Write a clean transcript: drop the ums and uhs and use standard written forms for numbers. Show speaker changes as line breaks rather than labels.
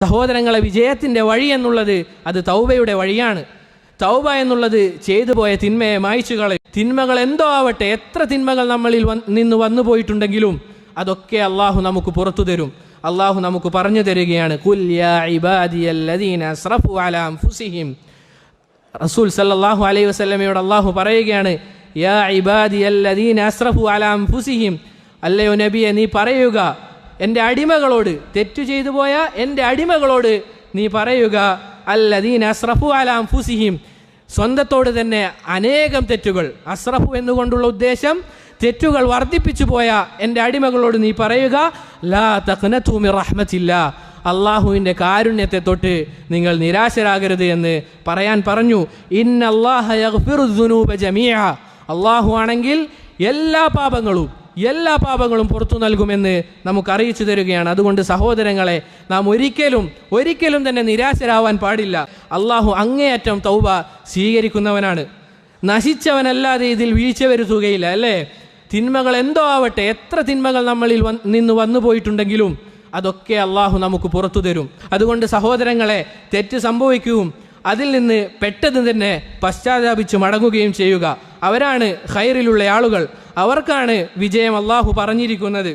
സഹോദരങ്ങളെ, വിജയത്തിൻ്റെ വഴി എന്നുള്ളത് അത് തൗബയുടെ വഴിയാണ്. തൗബ എന്നുള്ളത് ചെയ്തു പോയ തിന്മയെ മായ്ച്ചു കളയും. തിന്മകൾ എന്തോ ആവട്ടെ, എത്ര തിന്മകൾ നമ്മളിൽ നിന്ന് വന്നു പോയിട്ടുണ്ടെങ്കിലും അതൊക്കെ അള്ളാഹു നമുക്ക് പുറത്തു തരും. അള്ളാഹു നമുക്ക് പറഞ്ഞു തരികയാണ്, ഖുൽ യാ ഇബാദിയല്ലദീന അസ്റഫു അലാ അൻഫുസിഹിം. റസൂൽ സല്ലല്ലാഹു അലൈഹി വസല്ലമയോട് അള്ളാഹു പറയുകയാണ്, യാ ഇബാദിയല്ലദീന അസ്റഫു അലാ അൻഫുസിഹിം, അല്ലയോ നബിയെ നീ പറയുക എൻ്റെ അടിമകളോട്, തെറ്റു ചെയ്തു പോയ എൻ്റെ അടിമകളോട് നീ പറയുക, അല്ലദീന അസ്റഫു അലാ അൻഫുസിഹിം, സ്വന്തത്തോട് തന്നെ അനേകം തെറ്റുകൾ, അസ്റഫു എന്നുകൊണ്ടുള്ള ഉദ്ദേശം തെറ്റുകൾ വർദ്ധിപ്പിച്ചു പോയ എൻ്റെ അടിമകളോട് നീ പറയുക, ലാ തഖ്നതു മിർ റഹ്മത്തില്ലാ, അള്ളാഹുവിൻ്റെ കാരുണ്യത്തെ തൊട്ട് നിങ്ങൾ നിരാശരാകരുത് എന്ന് പറയാൻ പറഞ്ഞു. ഇന്നല്ലാഹ യഗ്ഫിറു ദുനൂബ ജമീഅ, അള്ളാഹു ആണെങ്കിൽ എല്ലാ പാപങ്ങളും പുറത്തു നൽകുമെന്ന് നമുക്ക് അറിയിച്ചു തരികയാണ്. അതുകൊണ്ട് സഹോദരങ്ങളെ, നാം ഒരിക്കലും തന്നെ നിരാശരാവാൻ പാടില്ല. അള്ളാഹു അങ്ങേയറ്റം തൗബ സ്വീകരിക്കുന്നവനാണ്. നശിച്ചവനല്ലാതെ ഇതിൽ വീഴ്ച വരുത്തുകയില്ല, അല്ലേ? തിന്മകൾ എന്തോ ആവട്ടെ, എത്ര തിന്മകൾ നമ്മളിൽ നിന്ന് വന്നു പോയിട്ടുണ്ടെങ്കിലും അതൊക്കെ അള്ളാഹു നമുക്ക് പുറത്തു തരും. അതുകൊണ്ട് സഹോദരങ്ങളെ, തെറ്റ് സംഭവിക്കുകയും അതിൽ നിന്ന് പെട്ടെന്ന് തന്നെ പശ്ചാത്താപിച്ച് മടങ്ങുകയും ചെയ്യുക. അവരാണ് ഖൈറിലുള്ള ആളുകൾ, അവർക്കാണ് വിജയം അള്ളാഹു പറഞ്ഞിരിക്കുന്നത്.